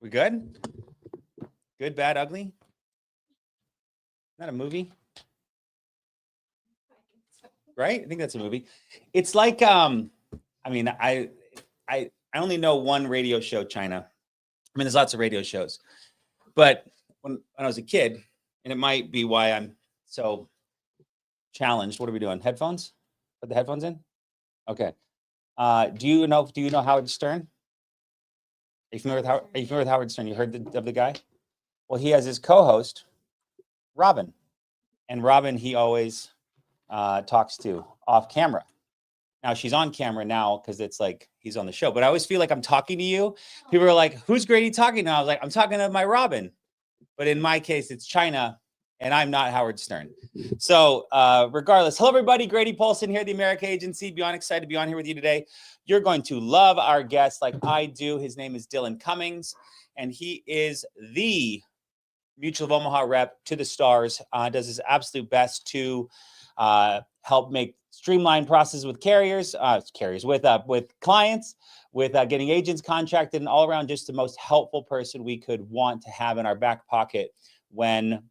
We good? Good, bad, ugly? Not a movie? Right? I think that's a movie. It's like I only know one radio show, China. I mean, there's lots of radio shows. But when I was a kid, and it might be why I'm so challenged. What are we doing? Headphones? Put the headphones in? Okay. Do you know Howard Stern? Are you familiar with Howard Stern? You heard of the guy? Well, he has his co-host, Robin. And Robin, he always talks to off camera. Now she's on camera now because it's like he's on the show. But I always feel like I'm talking to you. People are like, "Who's Grady talking to?" I was like, "I'm talking to my Robin." But in my case, it's China, and I'm not Howard Stern. So regardless, hello everybody. Grady Paulson here at the America Agency. Beyond excited to be on here with you today. You're going to love our guest like I do. His name is Dylan Cummings, and he is the Mutual of Omaha rep to the stars. Does his absolute best to help make streamline processes with with clients, with getting agents contracted, and all around just the most helpful person we could want to have in our back pocket when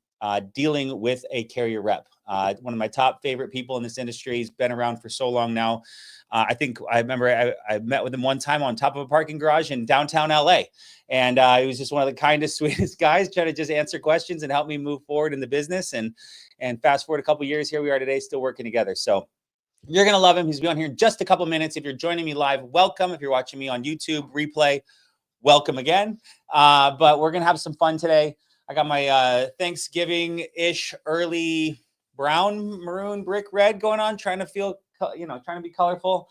dealing with a carrier rep. One of my top favorite people in this industry. He's been around for so long now. I remember I met with him one time on top of a parking garage in downtown LA. And he was just one of the kindest, sweetest guys, trying to just answer questions and help me move forward in the business. And fast forward a couple of years, here we are today, still working together. So you're going to love him. He's been on here in just a couple of minutes. If you're joining me live, welcome. If you're watching me on YouTube replay, welcome again. But we're going to have some fun today. I got my Thanksgiving-ish early brown, maroon, brick red going on, trying to be colorful.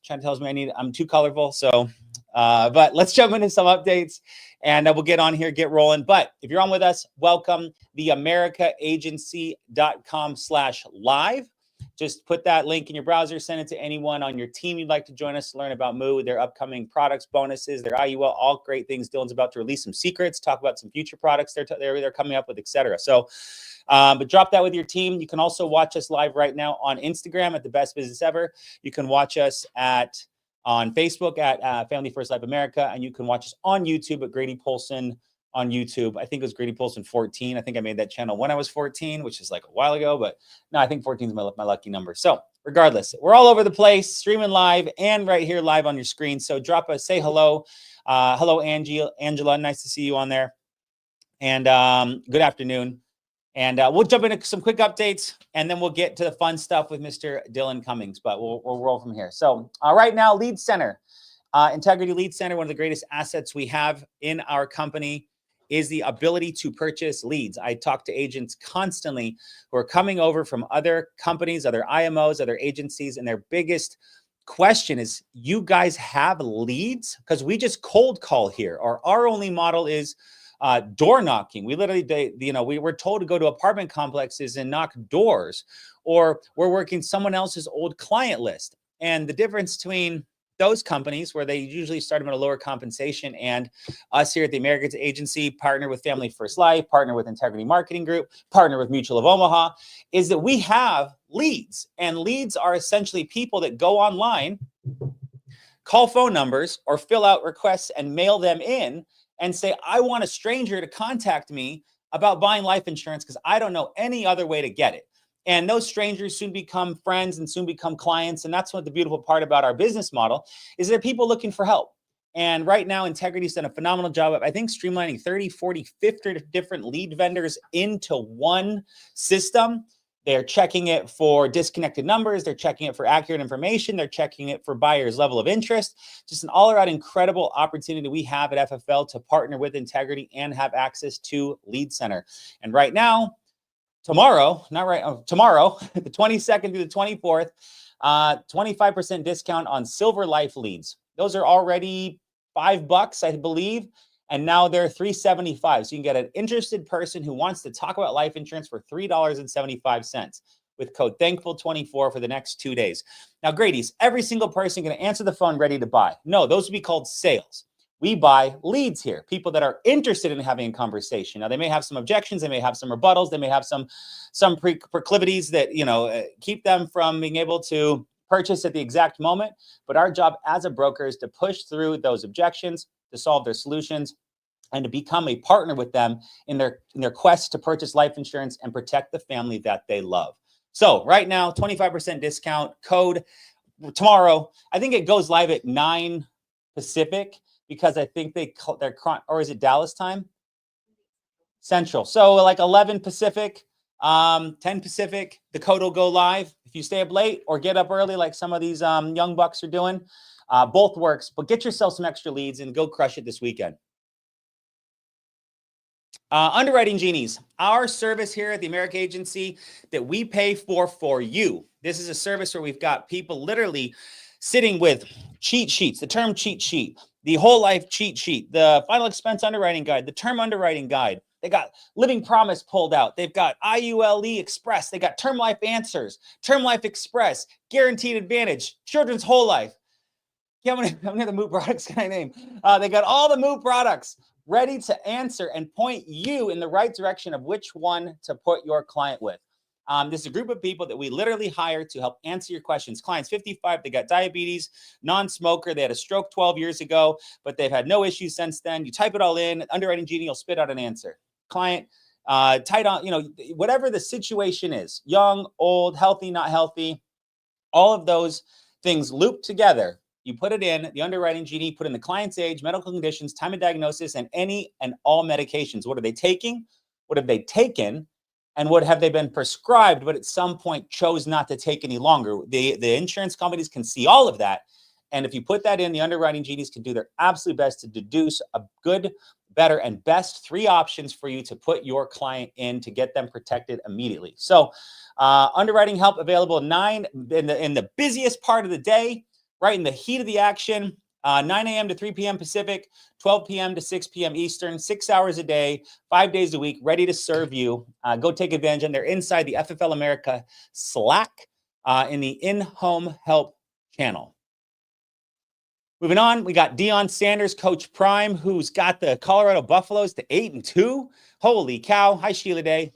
Trying tells me I'm too colorful. So, but let's jump into some updates and we'll get on here, get rolling. But if you're on with us, welcome. theamericaagency.com/live. Just put that link in your browser, send it to anyone on your team you'd like to join us to learn about Moo, their upcoming products, bonuses, their IUL, all great things. Dylan's about to release some secrets, talk about some future products they're coming up with, etc. So, but drop that with your team. You can also watch us live right now on Instagram at The Best Business Ever. You can watch us on Facebook at Family First Life America, and you can watch us on YouTube at Grady Paulson on YouTube. I think it was Grady Paulson 14. I think I made that channel when I was 14, which is like a while ago, but no, I think 14 is my lucky number. So regardless, we're all over the place, streaming live and right here live on your screen. So say hello. Hello, Angela. Nice to see you on there. And good afternoon. And we'll jump into some quick updates, and then we'll get to the fun stuff with Mr. Dylan Cummings, but we'll roll from here. So right now, Lead Center. Integrity Lead Center, one of the greatest assets we have in our company, is the ability to purchase leads. I talk to agents constantly who are coming over from other companies, other IMOs, other agencies, and their biggest question is, you guys have leads? Because we just cold call here, or our only model is door knocking. We literally, we were told to go to apartment complexes and knock doors, or we're working someone else's old client list. And the difference between those companies, where they usually start them at a lower compensation, and us here at the Americans Agency, partner with Family First Life, partner with Integrity Marketing Group, partner with Mutual of Omaha, is that we have leads. And leads are essentially people that go online, call phone numbers, or fill out requests and mail them in and say, I want a stranger to contact me about buying life insurance because I don't know any other way to get it. And those strangers soon become friends and soon become clients. And that's what the beautiful part about our business model is, there are people looking for help. And right now, Integrity's done a phenomenal job of, I think, streamlining 30, 40, 50 different lead vendors into one system. They're checking it for disconnected numbers. They're checking it for accurate information. They're checking it for buyers' level of interest. Just an all-around incredible opportunity we have at FFL to partner with Integrity and have access to Lead Center. And right now, tomorrow, the 22nd through the 24th, 25% discount on Silver Life leads. Those are already $5, I believe, and now they're $3.75. So you can get an interested person who wants to talk about life insurance for $3.75 with code THANKFUL24 for the next 2 days. Now, Grady's, every single person going to answer the phone ready to buy. No, those would be called sales. We buy leads here, people that are interested in having a conversation. Now, they may have some objections, they may have some rebuttals, they may have some proclivities that, keep them from being able to purchase at the exact moment. But our job as a broker is to push through those objections, to solve their solutions, and to become a partner with them in their quest to purchase life insurance and protect the family that they love. So right now, 25% discount code tomorrow. I think it goes live at 9 Pacific because I think they're, or is it Dallas time? Central. So like 11 Pacific, 10 Pacific, the code will go live. If you stay up late or get up early, like some of these young bucks are doing, both works, but get yourself some extra leads and go crush it this weekend. Underwriting Genies, our service here at the America Agency that we pay for you. This is a service where we've got people literally sitting with cheat sheets, the term cheat sheet, the whole life cheat sheet, the final expense underwriting guide, the term underwriting guide. They got Living Promise pulled out. They've got IULE Express. They got Term Life Answers, Term Life Express, Guaranteed Advantage, Children's Whole Life. How many of the MOO products can I name? They got all the MOO products ready to answer and point you in the right direction of which one to put your client with. This is a group of people that we literally hire to help answer your questions. Clients 55, they got diabetes, non-smoker, they had a stroke 12 years ago, but they've had no issues since then. You type it all in, Underwriting Genie will spit out an answer. Client, tight on, whatever the situation is, young, old, healthy, not healthy, all of those things looped together. You put it in the Underwriting Genie, put in the client's age, medical conditions, time of diagnosis, and any and all medications. What are they taking? What have they taken? And what have they been prescribed, but at some point chose not to take any longer? The insurance companies can see all of that. And if you put that in, the Underwriting Genies can do their absolute best to deduce a good, better, and best 3 options for you to put your client in to get them protected immediately. So underwriting help available 9 in the busiest part of the day, right in the heat of the action, 9 a.m. to 3 p.m. Pacific, 12 p.m. to 6 p.m. Eastern, 6 hours a day, 5 days a week, ready to serve you. Go take advantage. And they're inside the FFL America Slack in the in-home help channel. Moving on, we got Deion Sanders, Coach Prime, who's got the Colorado Buffaloes to 8-2. Holy cow. Hi, Sheila Day.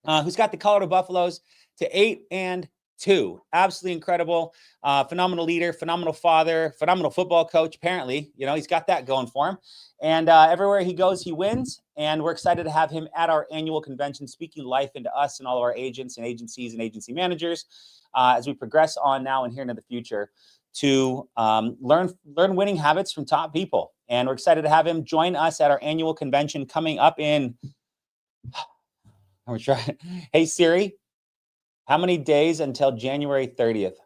Who's got the Colorado Buffaloes to 8-2. Absolutely incredible. Phenomenal leader, phenomenal father, phenomenal football coach. Apparently, he's got that going for him. And everywhere he goes, he wins. And we're excited to have him at our annual convention, speaking life into us and all of our agents and agencies and agency managers as we progress on now and here into the future to learn winning habits from top people. And we're excited to have him join us at our annual convention coming up in. I'm trying. Hey, Siri, how many days until January 30th?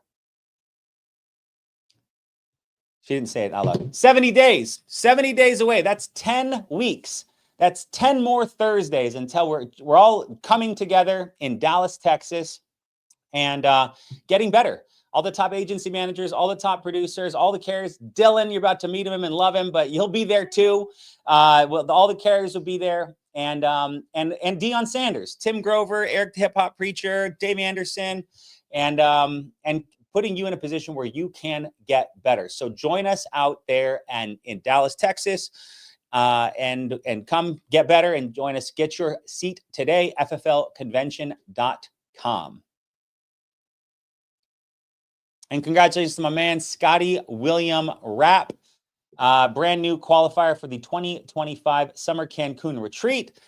She didn't say it out loud. 70 days. 70 days away. That's 10 weeks. That's 10 more Thursdays until we're all coming together in Dallas, Texas, and getting better. All the top agency managers, all the top producers, all the carriers. Dylan, you're about to meet him and love him, but you'll be there too. All the carriers will be there. And Deion Sanders, Tim Grover, Eric the Hip Hop Preacher, Dave Anderson, and putting you in a position where you can get better. So join us out there and in Dallas, Texas, and come get better and join us. Get your seat today, fflconvention.com. And congratulations to my man, Scotty William Rapp, brand new qualifier for the 2025 Summer Cancun Retreat.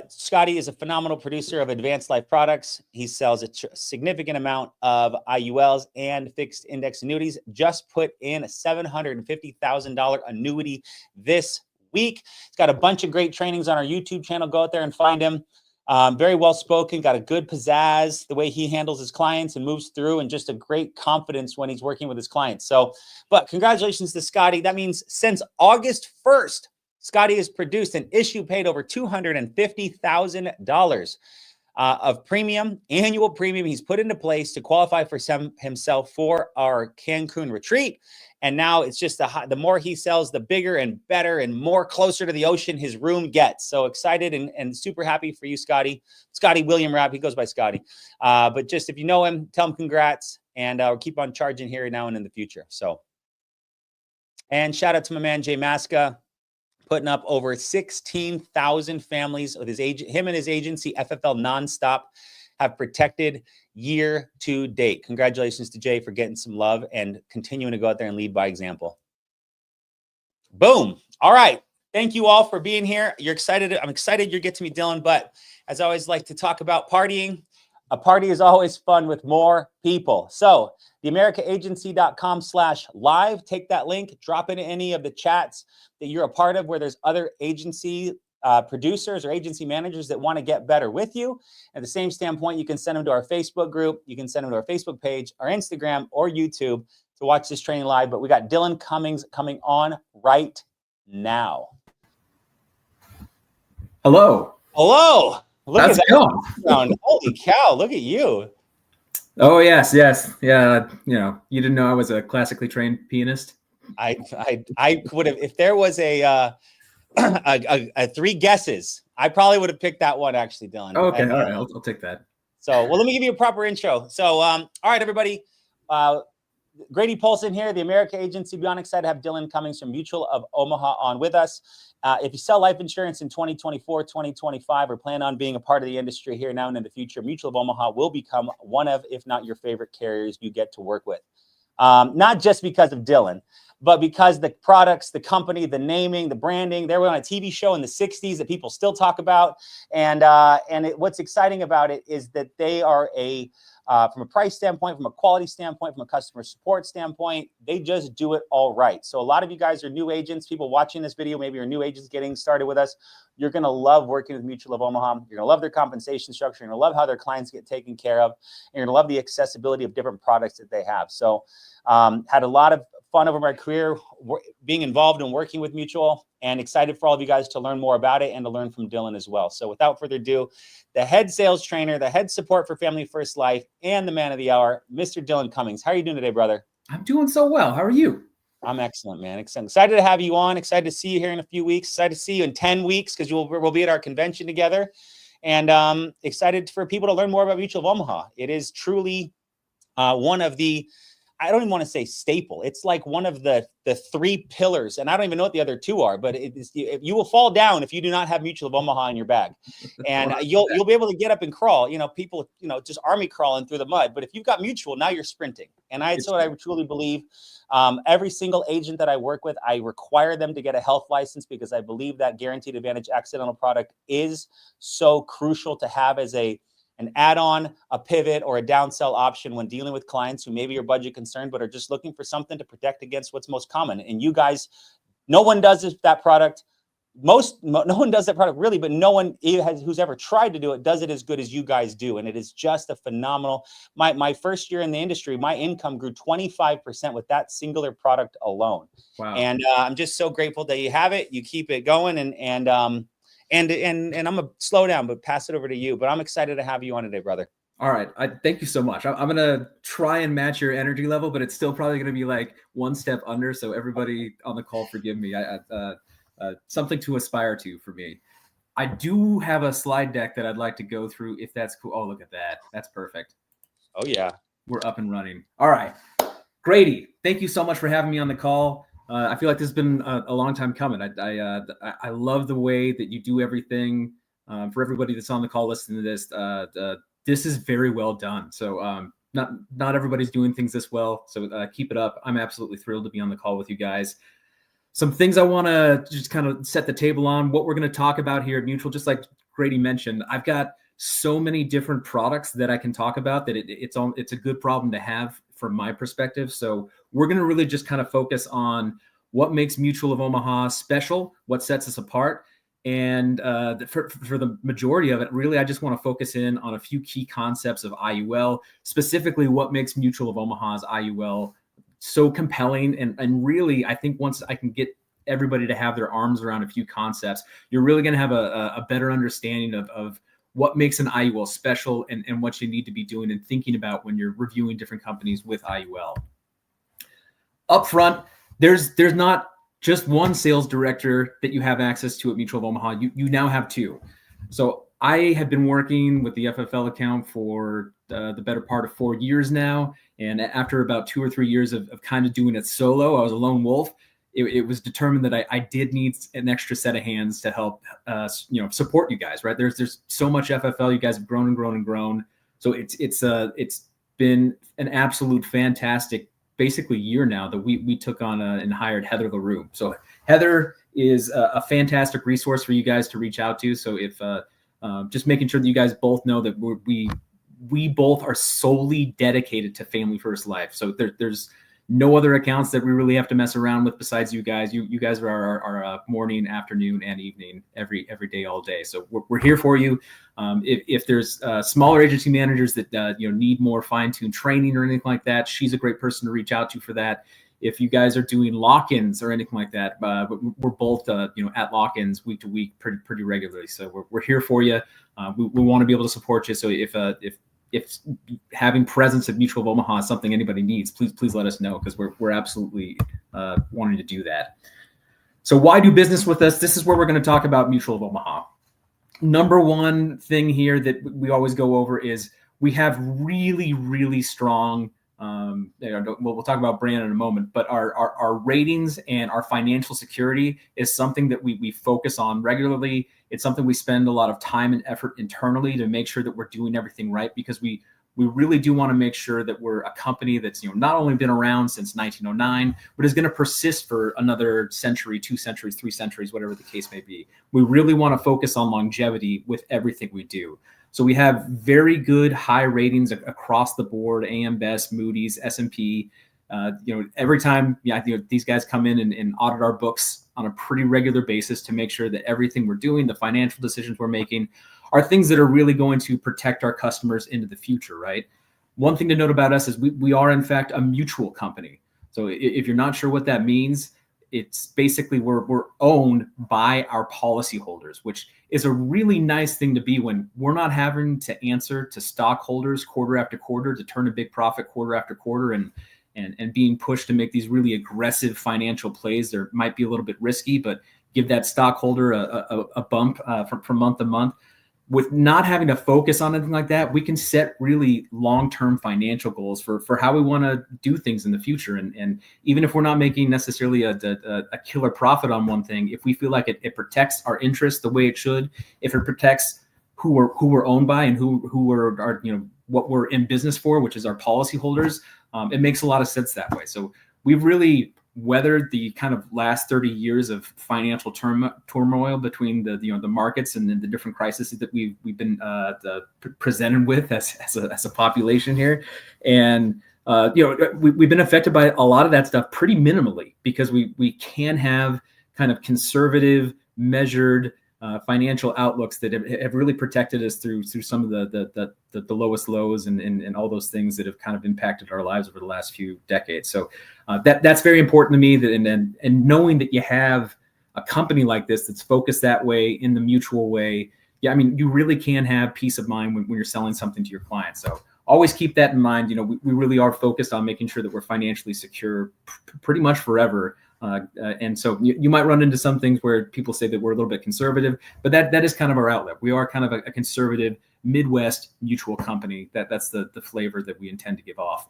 Scotty is a phenomenal producer of advanced life products. He sells a significant amount of IULs and fixed index annuities. Just put in a $750,000 annuity this week. He's got a bunch of great trainings on our YouTube channel. Go out there and find him. Very well spoken, got a good pizzazz, the way he handles his clients and moves through, and just a great confidence when he's working with his clients. So, but congratulations to Scotty. That means since August 1st, Scotty has produced an issue paid over $250,000 of annual premium he's put into place to qualify for himself for our Cancun retreat. And now it's just the more he sells, the bigger and better and more closer to the ocean his room gets. So excited and super happy for you, Scotty. Scotty William Rapp, he goes by Scotty. But just if you know him, tell him congrats, and we'll keep on charging here now and in the future. So, and shout out to my man, Jay Masca, putting up over 16,000 families with him and his agency, FFL Nonstop, have protected year to date. Congratulations to Jay for getting some love and continuing to go out there and lead by example. Boom. All right. Thank you all for being here. You're excited. I'm excited you get to meet Dylan, but as I always like to talk about partying, a party is always fun with more people. So theamericaagency.com/live, take that link, drop it in any of the chats that you're a part of where there's other agency producers or agency managers that want to get better with you. At the same standpoint, you can send them to our Facebook group. You can send them to our Facebook page, our Instagram, or YouTube to watch this training live. But we got Dylan Cummings coming on right now. Hello. Hello. Look How's at it going? that. Holy cow. Look at you. Oh, yes. Yeah. You didn't know I was a classically trained pianist? I would have, if there was a 3 guesses, I probably would have picked that one actually, Dylan. Okay. All right. I'll take that. So, well, let me give you a proper intro. So, all right, everybody. Grady Polson here, the America Agency. Beyond excited to have Dylan Cummings from Mutual of Omaha on with us. If you sell life insurance in 2024, 2025, or plan on being a part of the industry here now and in the future, Mutual of Omaha will become one of, if not your favorite carriers you get to work with. Not just because of Dylan, but because the products, the company, the naming, the branding, they were on a TV show in the 60s that people still talk about. And what's exciting about it is that they are from a price standpoint, from a quality standpoint, from a customer support standpoint, they just do it all right. So a lot of you guys are new agents, people watching this video, maybe you're new agents getting started with us. You're going to love working with Mutual of Omaha. You're going to love their compensation structure. You're going to love how their clients get taken care of. And you're going to love the accessibility of different products that they have. So had a lot of fun over my career being involved in working with Mutual, and excited for all of you guys to learn more about it and to learn from Dylan as well. So without further ado, the head sales trainer, the head support for Family First Life, and the man of the hour, Mr. Dylan Cummings. How are you doing today, brother? I'm doing so well. How are you? I'm excellent, man. Excited to have you on. Excited to see you here in a few weeks. Excited to see you in 10 weeks because we'll be at our convention together. And excited for people to learn more about Mutual of Omaha. It is truly one of the, I don't even want to say staple. It's like one of the 3 pillars, and I don't even know what the other 2 are, but you will fall down if you do not have Mutual of Omaha in your bag. And you'll be able to get up and crawl. People, just army crawling through the mud. But if you've got Mutual, now you're sprinting. And that's what I truly believe. Every single agent that I work with, I require them to get a health license because I believe that Guaranteed Advantage accidental product is so crucial to have as an add-on, a pivot, or a downsell option when dealing with clients who maybe are budget concerned, but are just looking for something to protect against what's most common. And you guys, no one does that product. No one does that product really, but no one who's ever tried to do it does it as good as you guys do. And it is just a phenomenal. My first year in the industry, my income grew 25% with that singular product alone. Wow. And I'm just so grateful that you have it. You keep it going, and I'm gonna slow down, but pass it over to you. But I'm excited to have you on today, brother. All right. Thank you so much. I'm going to try and match your energy level, but it's still probably going to be like one step under. So everybody on the call, forgive me. Something to aspire to for me. I do have a slide deck that I'd like to go through if that's cool. Oh, look at that. That's perfect. Oh, yeah. We're up and running. All right. Grady, thank you so much for having me on the call. I feel like this has been a long time coming. I love the way that you do everything. For everybody that's on the call listening to this, this is very well done. So not everybody's doing things this well. So keep it up. I'm absolutely thrilled to be on the call with you guys. Some things I want to just kind of set the table on, what we're going to talk about here at Mutual. Just like Grady mentioned, I've got so many different products that I can talk about that it's a good problem to have from my perspective. So we're going to really just kind of focus on what makes Mutual of Omaha special, what sets us apart. And for the majority of it, really, I just want to focus in on a few key concepts of IUL, specifically what makes Mutual of Omaha's IUL so compelling. And really, I think once I can get everybody to have their arms around a few concepts, you're really going to have a better understanding of what makes an IUL special and what you need to be doing and thinking about when you're reviewing different companies with IUL. Up front, there's not just one sales director that you have access to at Mutual of Omaha. You now have 2. So I have been working with the FFL account for the better part of 4 years now. And after about 2 or 3 years of kind of doing it solo, I was a lone wolf. It was determined that I did need an extra set of hands to help support you guys, right? There's so much FFL. You guys have grown and grown and grown. So it's been an absolute fantastic basically year now that we took on and hired Heather LaRue. So Heather is a fantastic resource for you guys to reach out to. So if just making sure that you guys both know that we both are solely dedicated to Family First Life. So there's no other accounts that we really have to mess around with besides you guys. You guys are our morning, afternoon, and evening every day, all day. So we're here for you. If there's smaller agency managers that need more fine-tuned training or anything like that, she's a great person to reach out to for that. If you guys are doing lock-ins or anything like that, we're both at lock-ins week to week pretty regularly. So we're here for you. We want to be able to support you. So if having presence at Mutual of Omaha is something anybody needs, please let us know, because we're absolutely wanting to do that. So why do business with us? This is where we're going to talk about Mutual of Omaha. Number one thing here that we always go over is we have really, really strong. We'll talk about brand in a moment, but our ratings and our financial security is something that we focus on regularly. It's something we spend a lot of time and effort internally to make sure that we're doing everything right, because we really do want to make sure that we're a company that's not only been around since 1909, but is going to persist for another century, 2 centuries, 3 centuries, whatever the case may be. We really want to focus on longevity with everything we do. So we have very good high ratings across the board: AM Best, Moody's, S&P. Every time these guys come in and audit our books on a pretty regular basis to make sure that everything we're doing, the financial decisions we're making, are things that are really going to protect our customers into the future, right? One thing to note about us is we are, in fact, a mutual company. So if you're not sure what that means, it's basically we're owned by our policyholders, which is a really nice thing to be when we're not having to answer to stockholders quarter after quarter to turn a big profit quarter after quarter and being pushed to make these really aggressive financial plays. There might be a little bit risky, but give that stockholder a bump from month to month. With not having to focus on anything like that, we can set really long-term financial goals for how we want to do things in the future. And even if we're not making necessarily a killer profit on one thing, if we feel like it protects our interests the way it should, if it protects who we're owned by and who are what we're in business for, which is our policyholders, it makes a lot of sense that way. So we've really weathered the kind of last 30 years of financial turmoil between the markets and the different crises that we've been presented with as a population here, and we've been affected by a lot of that stuff pretty minimally, because we can have kind of conservative, measured financial outlooks that have really protected us through some of the lowest lows and all those things that have kind of impacted our lives over the last few decades. So that's very important to me, and knowing that you have a company like this that's focused that way, in the mutual way. Yeah, I mean, you really can have peace of mind when you're selling something to your clients. So always keep that in mind. We really are focused on making sure that we're financially secure pretty much forever. And so you might run into some things where people say that we're a little bit conservative, but that is kind of our outlet. We are kind of a conservative Midwest mutual company. That's the flavor that we intend to give off.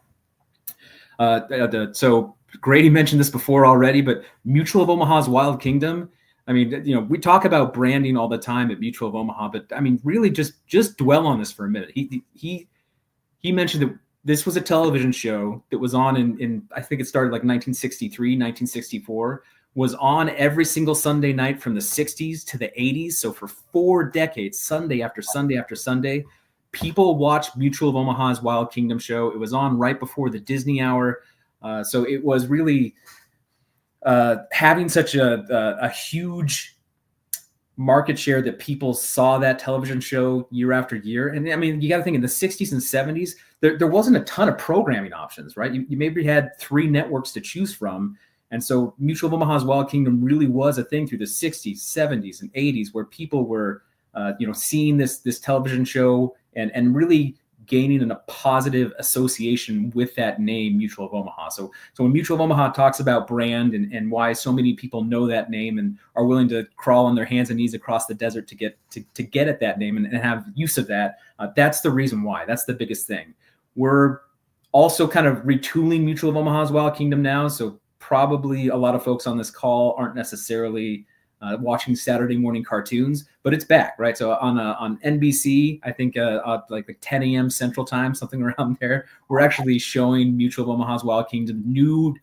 So Grady mentioned this before already, but Mutual of Omaha's Wild Kingdom. I mean, we talk about branding all the time at Mutual of Omaha, but I mean, really just dwell on this for a minute. He mentioned that this was a television show that was on in I think it started like 1963, 1964, was on every single Sunday night from the 60s to the 80s. So for 4 decades, Sunday after Sunday after Sunday, people watched Mutual of Omaha's Wild Kingdom show. It was on right before the Disney hour. So it was really having such a huge market share that people saw that television show year after year. And I mean, you got to think in the 60s and 70s, there wasn't a ton of programming options, right? You maybe had 3 networks to choose from. And so Mutual of Omaha's Wild Kingdom really was a thing through the 60s, 70s, and 80s, where people were, seeing this television show and really gaining a positive association with that name, Mutual of Omaha. So when Mutual of Omaha talks about brand and why so many people know that name and are willing to crawl on their hands and knees across the desert to get at that name and have use of that, that's the reason why. That's the biggest thing. We're also kind of retooling Mutual of Omaha's Wild Kingdom now. So probably a lot of folks on this call aren't necessarily watching Saturday morning cartoons, but it's back, right? So on NBC, I think like 10 a.m. Central Time, something around there, we're actually showing Mutual of Omaha's Wild Kingdom new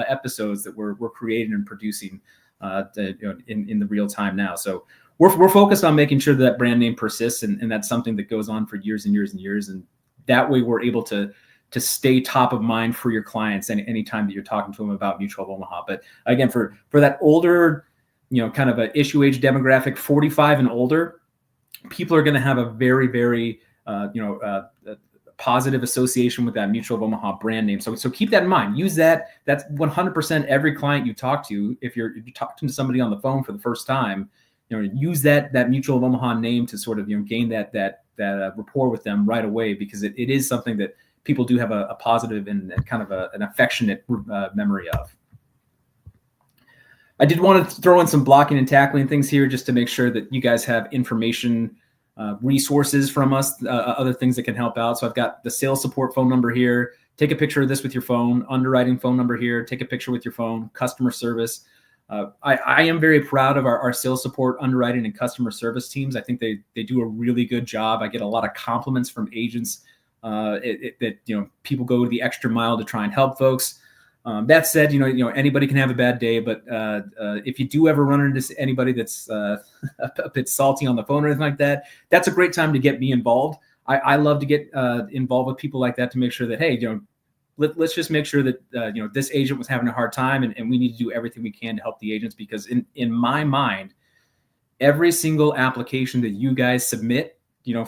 episodes that we're creating and producing in the real time now. So we're focused on making sure that brand name persists, and that's something that goes on for years and years and years. And that way we're able to stay top of mind for your clients anytime that you're talking to them about Mutual of Omaha. But again, for that older, kind of an issue age demographic, 45 and older, people are going to have a very, very, positive association with that Mutual of Omaha brand name. So keep that in mind. Use that. That's 100% every client you talk to. If you're talking to somebody on the phone for the first time, use that Mutual of Omaha name to sort of, gain that rapport with them right away, because it is something that people do have a positive and kind of an affectionate memory of. I did want to throw in some blocking and tackling things here just to make sure that you guys have information, resources from us, other things that can help out. So I've got the sales support phone number here. Take a picture of this with your phone. Underwriting phone number here. Take a picture with your phone. Customer service. I am very proud of our sales support, underwriting, and customer service teams. I think they do a really good job. I get a lot of compliments from agents that people go the extra mile to try and help folks. That said, anybody can have a bad day, but if you do ever run into anybody that's a bit salty on the phone or anything like that, that's a great time to get me involved. I love to get involved with people like that to make sure that, hey, let's just make sure that this agent was having a hard time, and we need to do everything we can to help the agents, because in my mind, every single application that you guys submit,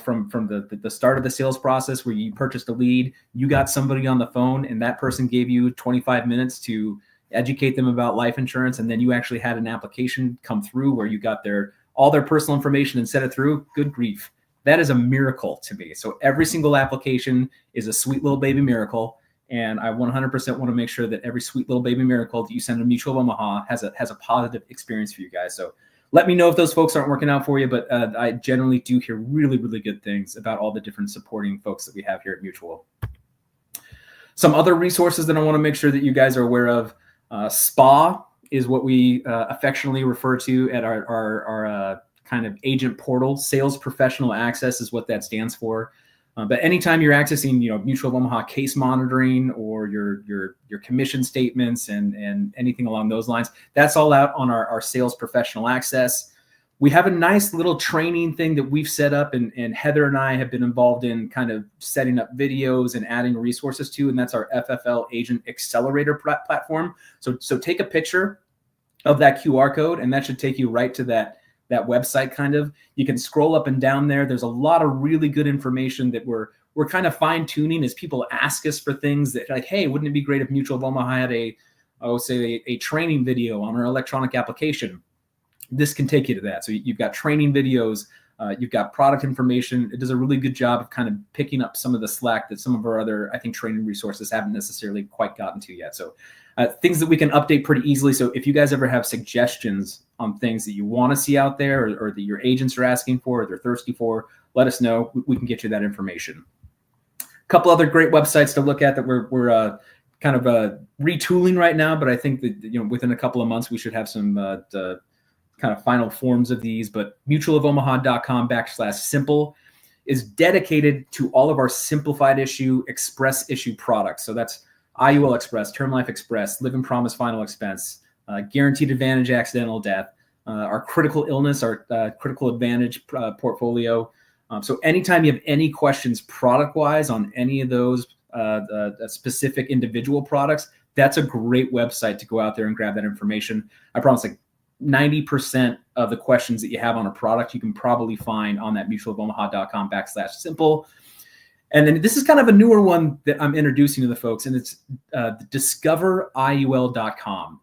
from the start of the sales process where you purchased a lead, you got somebody on the phone and that person gave you 25 minutes to educate them about life insurance, and then you actually had an application come through where you got all their personal information and sent it through. Good grief. That is a miracle to me. So every single application is a sweet little baby miracle. And I 100% want to make sure that every sweet little baby miracle that you send to Mutual of Omaha has a positive experience for you guys. So let me know if those folks aren't working out for you, but I generally do hear really, really good things about all the different supporting folks that we have here at Mutual. Some other resources that I want to make sure that you guys are aware of. SPA is what we affectionately refer to at our kind of agent portal. Sales Professional Access is what that stands for. But anytime you're accessing, Mutual of Omaha case monitoring or your commission statements and anything along those lines, that's all out on our Sales Professional Access. We have a nice little training thing that we've set up, and Heather and I have been involved in kind of setting up videos and adding resources to, and that's our FFL Agent Accelerator platform. So take a picture of that QR code, and that should take you right to that website. Kind of, you can scroll up and down there. There's a lot of really good information that we're kind of fine tuning as people ask us for things that, like, hey, wouldn't it be great if Mutual of Omaha had a training video on our electronic application? This can take you to that. So you've got training videos, you've got product information. It does a really good job of kind of picking up some of the slack that some of our other, I think, training resources haven't necessarily quite gotten to yet. So things that we can update pretty easily. So if you guys ever have suggestions on things that you want to see out there, or that your agents are asking for, or they're thirsty for, let us know. We can get you that information. A couple other great websites to look at that we're kind of retooling right now, but I think that within a couple of months we should have some kind of final forms of these. But mutualofomaha.com/simple is dedicated to all of our simplified issue, express issue products. So that's IUL Express, Term Life Express, Live and Promise Final Expense, Guaranteed Advantage Accidental Death, our Critical Illness, our Critical Advantage portfolio. So anytime you have any questions product-wise on any of those specific individual products, that's a great website to go out there and grab that information. I promise, like 90% of the questions that you have on a product, you can probably find on that mutualofomaha.com/simple. And then this is kind of a newer one that I'm introducing to the folks, and it's discoveriul.com.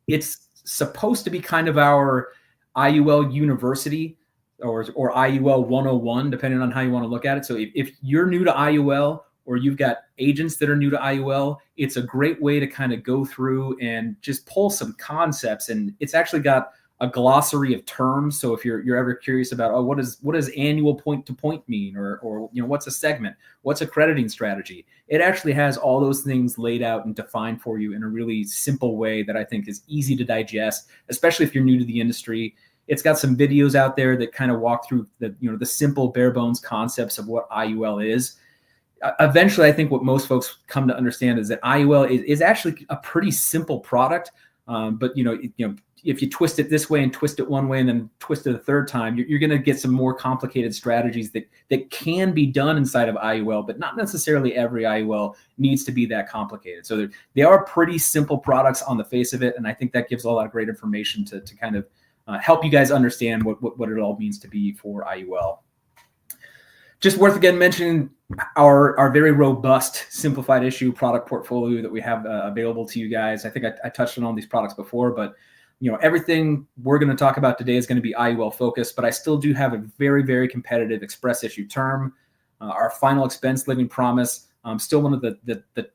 It's supposed to be kind of our IUL university or IUL 101, depending on how you want to look at it. So if you're new to IUL, or you've got agents that are new to IUL, it's a great way to kind of go through and just pull some concepts. And it's actually got a glossary of terms. So if you're ever curious about, what does annual point to point mean, or what's a segment, what's a crediting strategy, it actually has all those things laid out and defined for you in a really simple way that I think is easy to digest, especially if you're new to the industry. It's got some videos out there that kind of walk through the simple bare bones concepts of what IUL is. Eventually, I think what most folks come to understand is that IUL is actually a pretty simple product. But if you twist it this way and twist it one way and then twist it a third time, you're going to get some more complicated strategies that can be done inside of IUL, but not necessarily every IUL needs to be that complicated. So they are pretty simple products on the face of it, and I think that gives a lot of great information to kind of help you guys understand what it all means to be for IUL. Just worth again mentioning our very robust simplified issue product portfolio that we have available to you guys. I think I touched on all these products before, but everything we're going to talk about today is going to be IUL focused, but I still do have a very, very competitive express issue term. Our final expense living promise, still one of the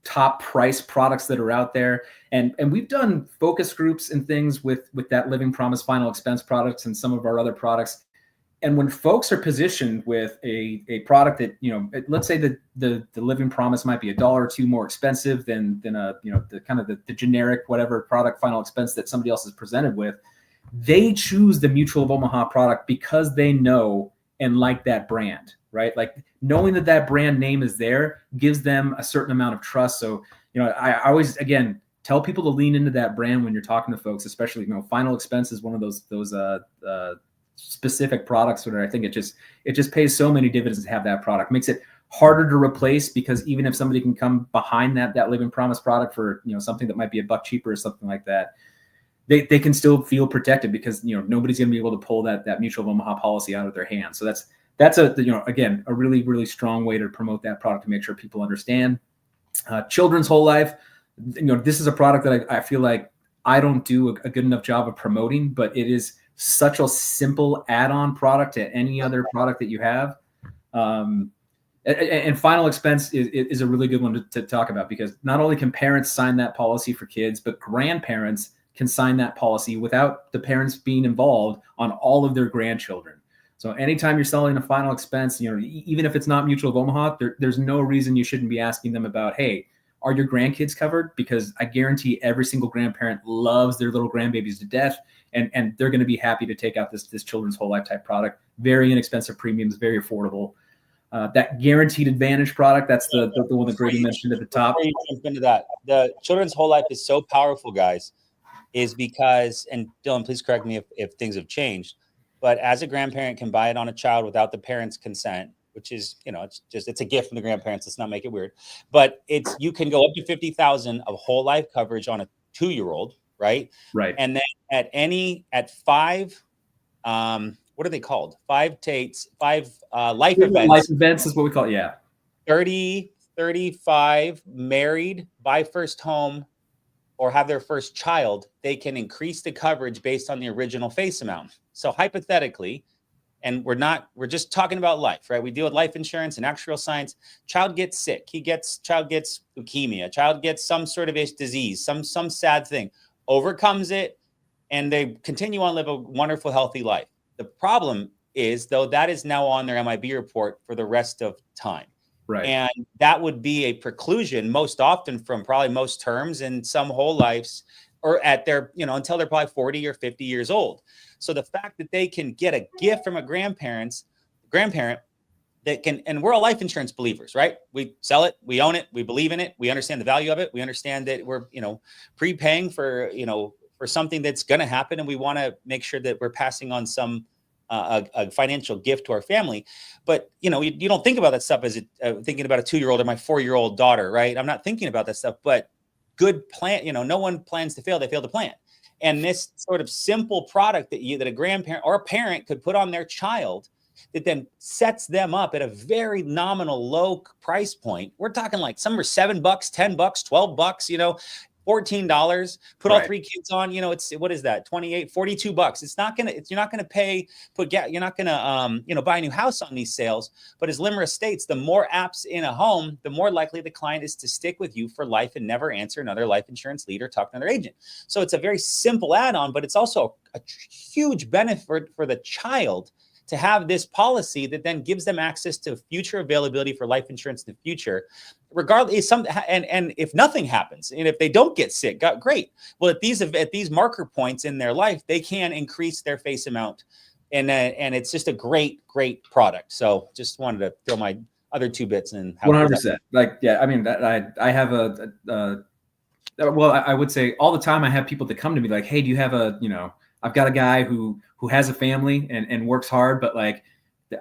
top price products that are out there. And we've done focus groups and things with that living promise final expense products and some of our other products. And when folks are positioned with a product that, let's say the living promise might be $1 or $2 more expensive than the kind of the generic whatever product final expense that somebody else is presented with, they choose the Mutual of Omaha product because they know and like that brand, right? Like knowing that brand name is there gives them a certain amount of trust. So, I always, again, tell people to lean into that brand when you're talking to folks, especially, final expense is one of those specific products where I think it just pays so many dividends to have that product. Makes it harder to replace because even if somebody can come behind that living promise product for something that might be $1 cheaper or something like that, they can still feel protected because nobody's going to be able to pull that Mutual of Omaha policy out of their hands. So that's again a really, really strong way to promote that product to make sure people understand. Children's Whole Life, this is a product that I feel like I don't do a good enough job of promoting, but it is such a simple add-on product to any other product that you have. And final expense is a really good one to talk about because not only can parents sign that policy for kids, but grandparents can sign that policy without the parents being involved on all of their grandchildren. So anytime you're selling a final expense, even if it's not Mutual of Omaha, there's no reason you shouldn't be asking them about, hey, are your grandkids covered? Because I guarantee every single grandparent loves their little grandbabies to death. And they're going to be happy to take out this Children's Whole Life type product. Very inexpensive premiums, very affordable. That Guaranteed Advantage product, that's the one that Grady mentioned at the top. Before you jump into that, the Children's Whole Life is so powerful, guys, is because, and Dylan, please correct me if things have changed, but as a grandparent can buy it on a child without the parent's consent, which is, it's a gift from the grandparents. Let's not make it weird, but you can go up to 50,000 of whole life coverage on a 2-year-old. Right. And then at 5, what are they called? 5 to 8, 5 life events. Life events is what we call it. Yeah. 30, 35, married, buy first home, or have their first child, they can increase the coverage based on the original face amount. So hypothetically, and we're just talking about life, right? We deal with life insurance and actuarial science. Child gets sick. Child gets leukemia. Child gets some sort of disease, some sad thing, overcomes it, and they continue on live a wonderful, healthy life. The problem is, though, that is now on their MIB report for the rest of time. Right. And that would be a preclusion most often from probably most terms and some whole lives, or at their, until they're probably 40 or 50 years old. So the fact that they can get a gift from a grandparent that can, and we're all life insurance believers, right? We sell it, we own it, we believe in it, we understand the value of it, we understand that we're, prepaying for, for something that's going to happen, and we want to make sure that we're passing on some a financial gift to our family. But you don't think about that stuff as thinking about a 2-year-old or my 4-year-old daughter, right? I'm not thinking about that stuff, but good plan. No one plans to fail; they fail to plan. And this sort of simple product that a grandparent or a parent could put on their child, that then sets them up at a very nominal low price point. We're talking like some are $7, $10, $12, $14, put all 3 kids on, it's, what is that? 28, $42. You're not going to pay, you're not going to, buy a new house on these sales. But as Limera states, the more apps in a home, the more likely the client is to stick with you for life and never answer another life insurance lead or talk to another agent. So it's a very simple add-on, but it's also a huge benefit for the child to have this policy that then gives them access to future availability for life insurance in the future, regardless. And if nothing happens, and if they don't get sick, great. Well, at these marker points in their life, they can increase their face amount, and it's just a great product. So just wanted to throw my other 2 bits in. 100%. Like, yeah, I mean, I have Well, I would say all the time I have people that come to me like, hey, do you have I've got a guy who has a family and works hard, but like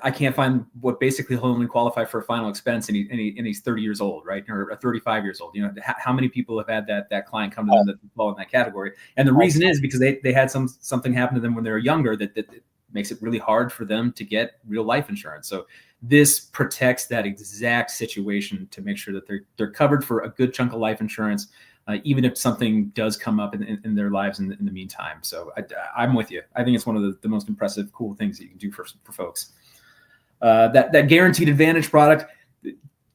I can't find what basically he'll only qualify for a final expense, and he's 30 years old, right? Or 35 years old. How many people have had that client come to them that fall in that category? And the reason is because they had something happen to them when they were younger that makes it really hard for them to get real life insurance. So this protects that exact situation to make sure that they're covered for a good chunk of life insurance, even if something does come up in their lives in the meantime. So I'm with you. I think it's one of the most impressive, cool things that you can do for folks. That guaranteed advantage product,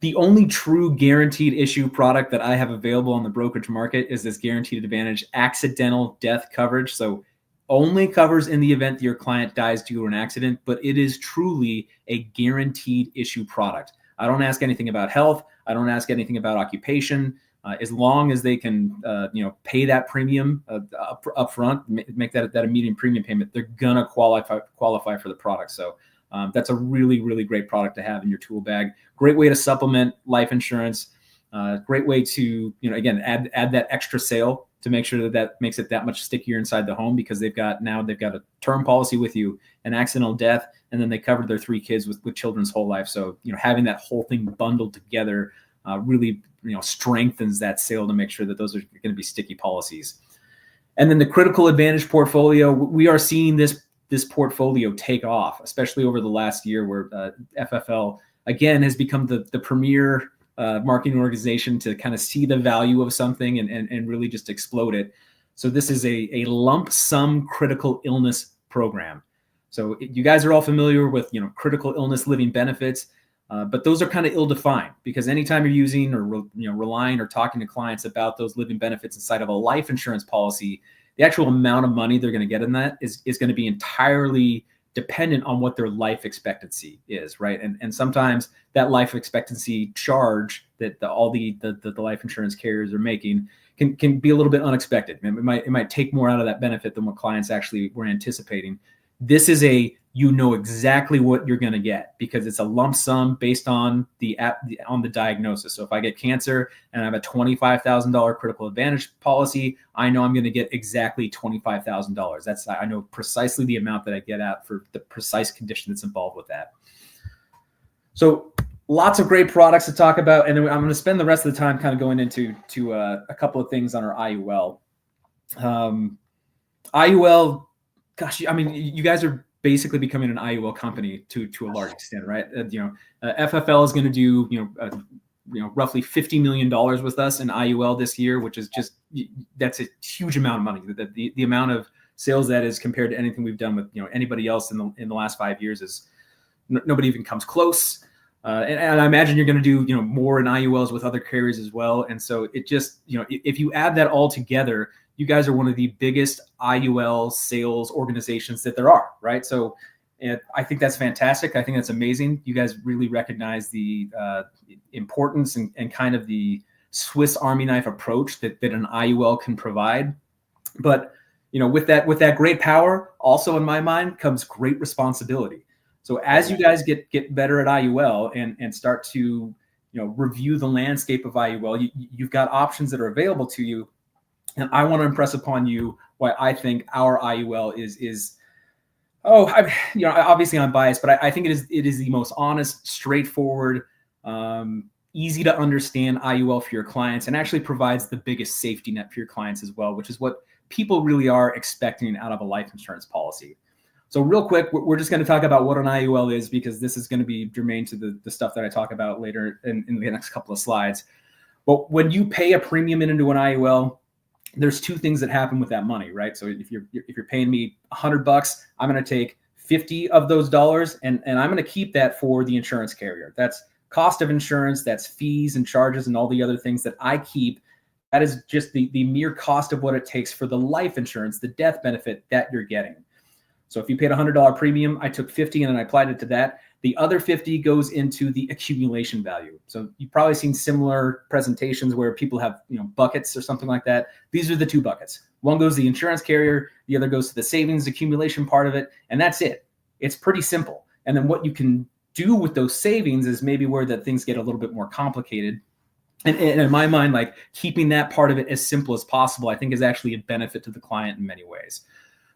the only true guaranteed issue product that I have available on the brokerage market is this guaranteed advantage accidental death coverage. So only covers in the event that your client dies due to an accident, but it is truly a guaranteed issue product. I don't ask anything about health. I don't ask anything about occupation. As long as they can, pay that premium up front, make that immediate premium payment, they're gonna qualify for the product. So that's a really, really great product to have in your tool bag. Great way to supplement life insurance. Great way to, again, add that extra sale to make sure that makes it that much stickier inside the home, because they've got a term policy with you, an accidental death, and then they covered their 3 kids with children's whole life. So, having that whole thing bundled together really, strengthens that sale to make sure that those are going to be sticky policies. And then the critical advantage portfolio, we are seeing this portfolio take off, especially over the last year, where FFL again has become the premier marketing organization to kind of see the value of something and really just explode it. So this is a lump sum critical illness program. So you guys are all familiar with critical illness living benefits, but those are kind of ill-defined, because anytime you're using or relying or talking to clients about those living benefits inside of a life insurance policy, the actual amount of money they're going to get in that is going to be entirely dependent on what their life expectancy is, right? And sometimes that life expectancy charge that all the life insurance carriers are making can be a little bit unexpected. It might take more out of that benefit than what clients actually were anticipating. This is exactly what you're going to get, because it's a lump sum based on the diagnosis. So if I get cancer and I have a $25,000 critical advantage policy, I know I'm going to get exactly $25,000. I know precisely the amount that I get at for the precise condition that's involved with that. So lots of great products to talk about, and then I'm going to spend the rest of the time kind of going into a couple of things on our IUL. IUL, gosh, I mean, you guys are basically becoming an IUL company to a large extent, right? FFL is going to do roughly $50 million with us in IUL this year, which is that's a huge amount of money. The amount of sales that is compared to anything we've done with anybody else in the last 5 years is nobody even comes close. And I imagine you're going to do more in IULs with other carriers as well. And so it just if you add that all together, you guys are one of the biggest IUL sales organizations that there are, right? So I think that's fantastic. I think that's amazing. You guys really recognize the importance and kind of the Swiss Army knife approach that an IUL can provide. But with that great power, also in my mind comes great responsibility. So as you guys get better at IUL and start to review the landscape of IUL, you've got options that are available to you. And I want to impress upon you why I think our IUL is obviously I'm biased, but I think it is the most honest, straightforward, easy to understand IUL for your clients, and actually provides the biggest safety net for your clients as well, which is what people really are expecting out of a life insurance policy. So real quick, we're just going to talk about what an IUL is, because this is going to be germane to the stuff that I talk about later in the next couple of slides. But when you pay a premium into an IUL, there's 2 things that happen with that money, right? So if you're paying me $100, I'm going to take 50 of those dollars and I'm going to keep that for the insurance carrier. That's cost of insurance, that's fees and charges and all the other things that I keep. That is just the mere cost of what it takes for the life insurance, the death benefit that you're getting. So if you paid $100 premium, I took 50 and then I applied it to that. The other 50 goes into the accumulation value. So you've probably seen similar presentations where people have, buckets or something like that. These are the 2 buckets. One goes to the insurance carrier, the other goes to the savings accumulation part of it, and that's it. It's pretty simple. And then what you can do with those savings is maybe where that things get a little bit more complicated. And in my mind, like keeping that part of it as simple as possible, I think is actually a benefit to the client in many ways.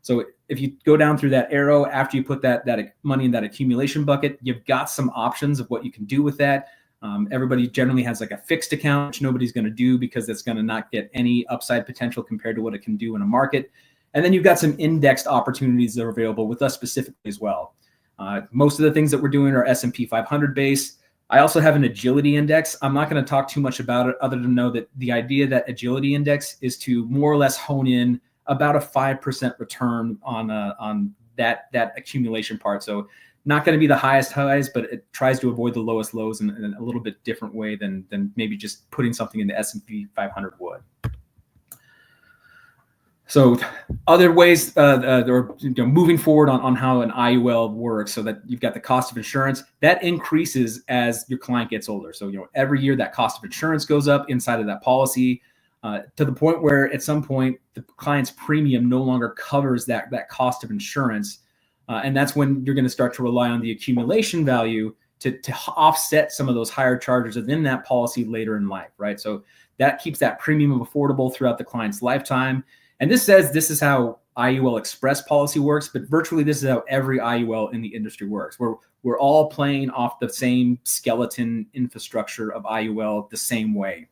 So if you go down through that arrow, after you put that money in that accumulation bucket, you've got some options of what you can do with that. Everybody generally has like a fixed account, which nobody's going to do because it's going to not get any upside potential compared to what it can do in a market. And then you've got some indexed opportunities that are available with us specifically as well. Most of the things that we're doing are S&P 500 based. I also have an agility index. I'm not going to talk too much about it other than know that the idea that agility index is to more or less hone in about a 5% return on that accumulation part. So not going to be the highest highs, but it tries to avoid the lowest lows in a little bit different way than maybe just putting something in the S&P 500 would. So other ways, moving forward on how an IUL works, so that you've got the cost of insurance that increases as your client gets older. So every year that cost of insurance goes up inside of that policy to the point where at some point the client's premium no longer covers that cost of insurance, and that's when you're going to start to rely on the accumulation value to offset some of those higher charges within that policy later in life, right? So that keeps that premium affordable throughout the client's lifetime. And this says this is how IUL Express policy works, but virtually this is how every IUL in the industry works. We're all playing off the same skeleton infrastructure of IUL the same way.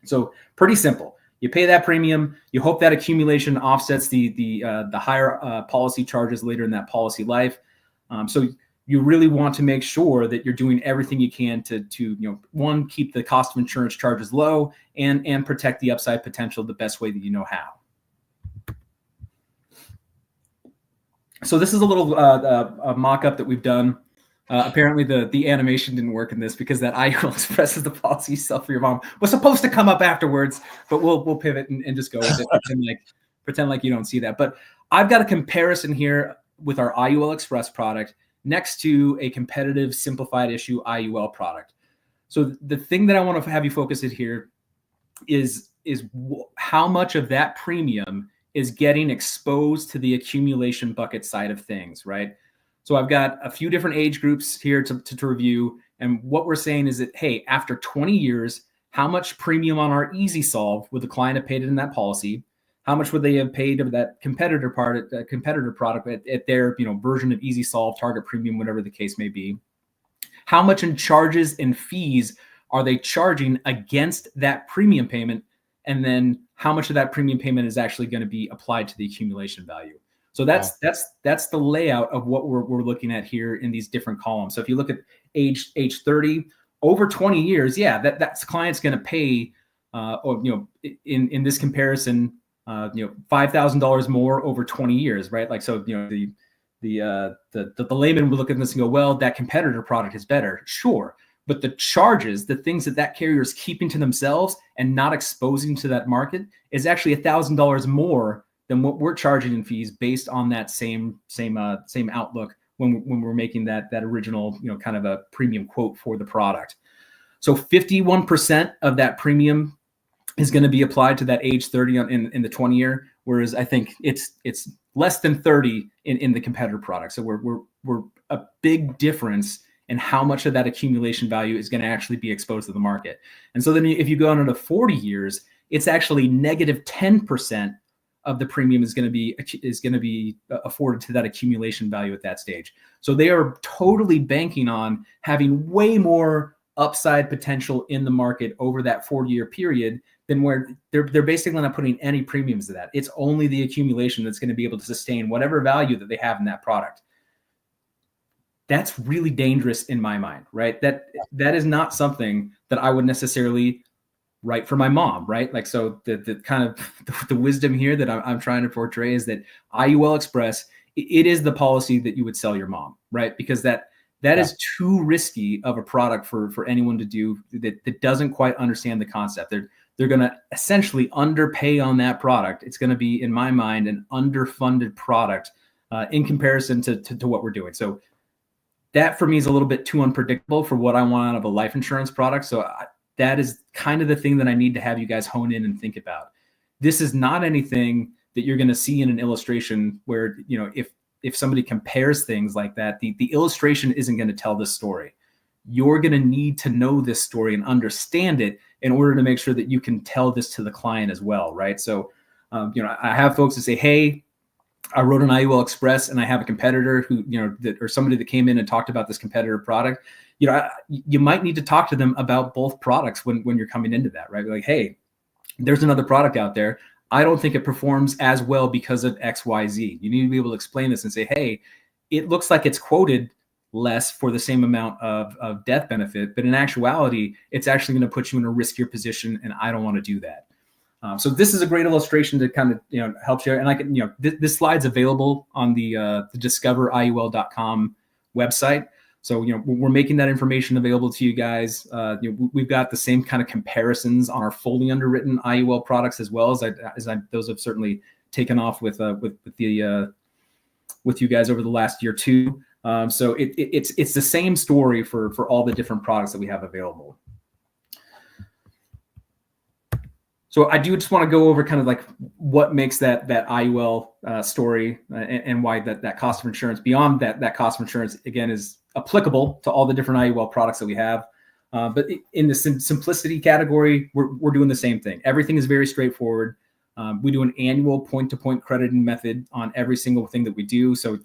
So pretty simple. You pay that premium. You hope that accumulation offsets the higher policy charges later in that policy life. So you really want to make sure that you're doing everything you can to one, keep the cost of insurance charges low and protect the upside potential the best way that you know how. So this is a little a mock-up that we've done. Apparently the animation didn't work in this because that IUL Express is the policy you sell for your mom was supposed to come up afterwards, but we'll pivot and just go with it. pretend like you don't see that. But I've got a comparison here with our IUL Express product next to a competitive simplified issue IUL product. So the thing that I want to have you focus it here is how much of that premium is getting exposed to the accumulation bucket side of things, right? So I've got a few different age groups here to review. And what we're saying is that, hey, after 20 years, how much premium on our Easy Solve would the client have paid in that policy? How much would they have paid of that competitor product at their version of Easy Solve, target premium, whatever the case may be? How much in charges and fees are they charging against that premium payment? And then how much of that premium payment is actually going to be applied to the accumulation value? So that's the layout of what we're looking at here in these different columns. So if you look at age 30, over 20 years, that's client's going to pay, in this comparison, $5,000 more over 20 years, right? Like, so the layman would look at this and go, well, that competitor product is better, sure. But the charges, the things that carrier is keeping to themselves and not exposing to that market is actually $1,000 more than what we're charging in fees based on that same outlook when we're making that original kind of a premium quote for the product. So 51% of that premium is going to be applied to that age 30 in the 20 year, whereas I think it's less than 30 in the competitor product. So we're a big difference in how much of that accumulation value is going to actually be exposed to the market. And so then if you go on to 40 years, it's actually negative 10% of the premium is going to be afforded to that accumulation value at that stage. So they are totally banking on having way more upside potential in the market over that 40-year period than where they're basically not putting any premiums to that. It's only the accumulation that's going to be able to sustain whatever value that they have in that product. That's really dangerous in my mind, right? That is not something that I would necessarily write for my mom, right? Like, so the kind of the wisdom here that I'm trying to portray is that IUL Express, it is the policy that you would sell your mom, right? Because that is too risky of a product for anyone to do that doesn't quite understand the concept. They're going to essentially underpay on that product. It's going to be, in my mind, an underfunded product in comparison to what we're doing. So that for me is a little bit too unpredictable for what I want out of a life insurance product. So that is kind of the thing that I need to have you guys hone in and think about. This is not anything that you're going to see in an illustration where, if somebody compares things like that, the illustration isn't going to tell this story. you're going to need to know this story and understand it in order to make sure that you can tell this to the client as well, right? So, I have folks that say, hey, I wrote an IUL Express and I have a competitor who, or somebody that came in and talked about this competitor product. You might need to talk to them about both products when you're coming into that, right? Like, hey, there's another product out there. I don't think it performs as well because of X, Y, Z. You need to be able to explain this and say, hey, it looks like it's quoted less for the same amount of death benefit, but in actuality, it's actually going to put you in a riskier position, and I don't want to do that. So this is a great illustration to kind of help you. And I can this slide's available on the discoveriul.com website. So we're making that information available to you guys. We've got the same kind of comparisons on our fully underwritten IUL products as well as those have certainly taken off with you guys over the last year too. So it's the same story for all the different products that we have available. So I do just want to go over kind of like what makes that IUL story and why that cost of insurance beyond that cost of insurance, again, is applicable to all the different IUL products that we have. But in the simplicity category, we're doing the same thing. Everything is very straightforward. We do an annual point-to-point crediting method on every single thing that we do. So,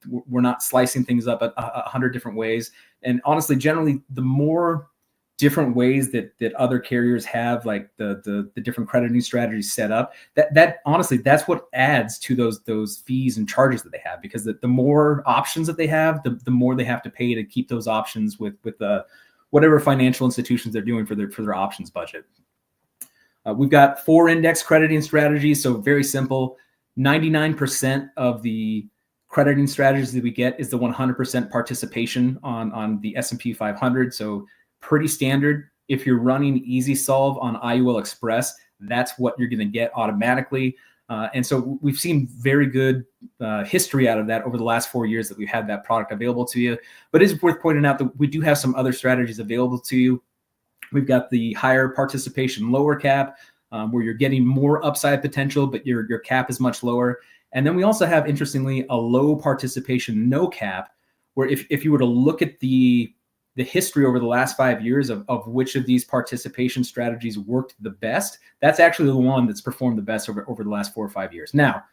we're not slicing things up 100 different ways. And honestly, generally, the more different ways that other carriers have, like the different crediting strategies set up, that honestly, that's what adds to those fees and charges that they have, because the more options that they have, the more they have to pay to keep those options with whatever financial institutions they're doing for their options budget. We've got 4 index crediting strategies. So very simple. 99% of the crediting strategies that we get is the 100% participation on the S&P 500. So pretty standard. If you're running Easy Solve on IUL Express, that's what you're going to get automatically. And so we've seen very good history out of that over the last 4 years that we've had that product available to you. But it is worth pointing out that we do have some other strategies available to you. We've got the higher participation, lower cap, where you're getting more upside potential, but your cap is much lower. And then we also have, interestingly, a low participation, no cap, where if you were to look at the history over the last 5 years of which of these participation strategies worked the best, that's actually the one that's performed the best over the last 4 or 5 years. Now,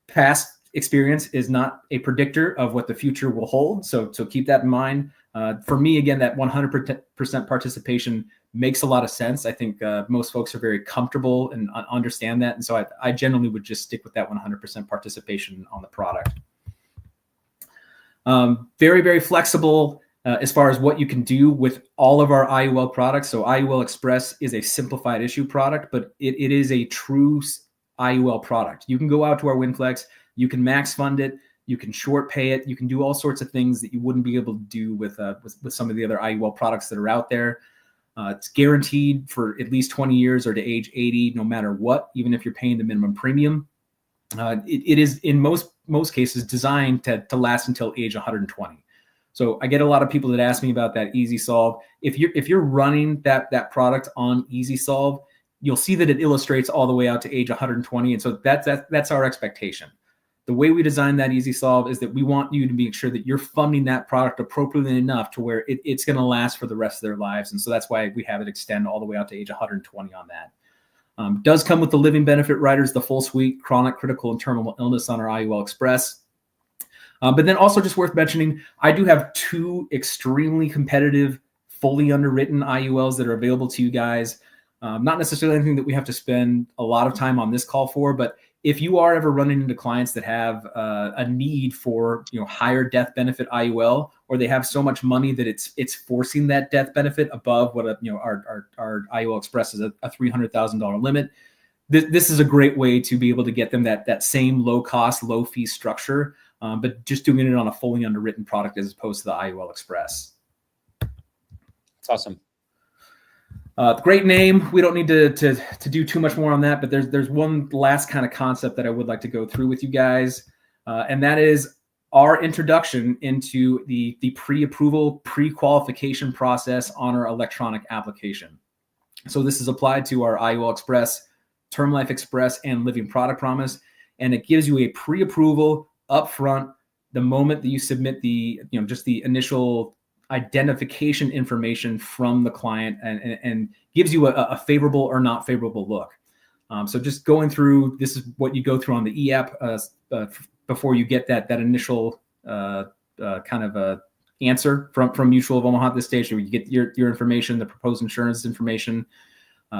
past experience is not a predictor of what the future will hold. So keep that in mind. For me, again, that 100% participation makes a lot of sense. I think most folks are very comfortable and understand that. And so I generally would just stick with that 100% participation on the product. Very, very flexible as far as what you can do with all of our IUL products. So IUL Express is a simplified issue product, but it is a true IUL product. You can go out to our WinFlex, you can max fund it, you can short pay it, you can do all sorts of things that you wouldn't be able to do with some of the other IUL products that are out there. It's guaranteed for at least 20 years or to age 80, no matter what, even if you're paying the minimum premium. It is in most cases designed to last until age 120. So I get a lot of people that ask me about that Easy Solve. If you're running that product on Easy Solve, you'll see that it illustrates all the way out to age 120. And so that's our expectation. The way we design that Easy Solve is that we want you to make sure that you're funding that product appropriately enough to where it's going to last for the rest of their lives. And so that's why we have it extend all the way out to age 120 on that. Does come with the living benefit riders, the full suite, chronic, critical, and terminal illness on our IUL Express. But then also just worth mentioning, I do have 2 extremely competitive, fully underwritten IULs that are available to you guys. Not necessarily anything that we have to spend a lot of time on this call for, but if you are ever running into clients that have a need for higher death benefit IUL, or they have so much money that it's forcing that death benefit above what our IUL Express is a $300,000 limit, this is a great way to be able to get them that same low cost, low fee structure, but just doing it on a fully underwritten product as opposed to the IUL Express. That's awesome. Great name. We don't need to do too much more on that, but there's one last kind of concept that I would like to go through with you guys, and that is our introduction into the pre-approval, pre-qualification process on our electronic application. So this is applied to our IUL Express, Term Life Express, and Living Product Promise, and it gives you a pre-approval upfront the moment that you submit the just the initial identification information from the client and gives you a favorable or not favorable look. So just going through, this is what you go through on the e-app before you get that initial kind of answer from Mutual of Omaha at this stage. Where you get your information, the proposed insurance information,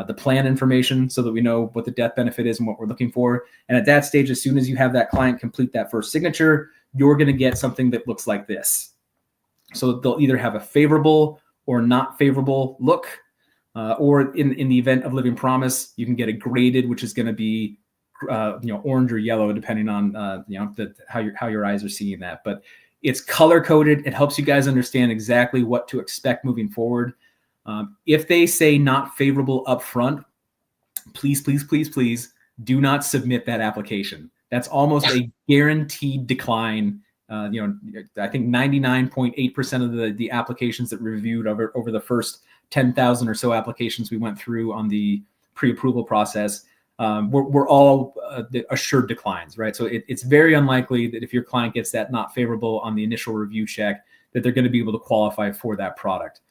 the plan information, so that we know what the death benefit is and what we're looking for. And at that stage, as soon as you have that client complete that first signature, you're going to get something that looks like this. So they'll either have a favorable or not favorable look, or in the event of living promise, you can get a graded, which is going to be orange or yellow, depending on how your eyes are seeing that. But it's color coded. It helps you guys understand exactly what to expect moving forward. If they say not favorable up front, please do not submit that application. That's almost a guaranteed decline. I think 99.8% of the applications that we reviewed over the first 10,000 or so applications we went through on the pre-approval process were all assured declines, right? So it's very unlikely that if your client gets that not favorable on the initial review check, that they're going to be able to qualify for that product.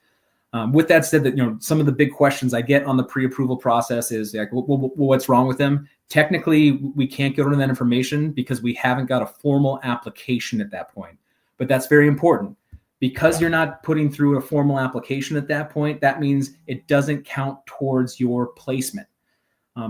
With that said, that some of the big questions I get on the pre-approval process is like, well, what's wrong with them? Technically, we can't go into that information because we haven't got a formal application at that point. But that's very important. Because you're not putting through a formal application at that point, that means it doesn't count towards your placement.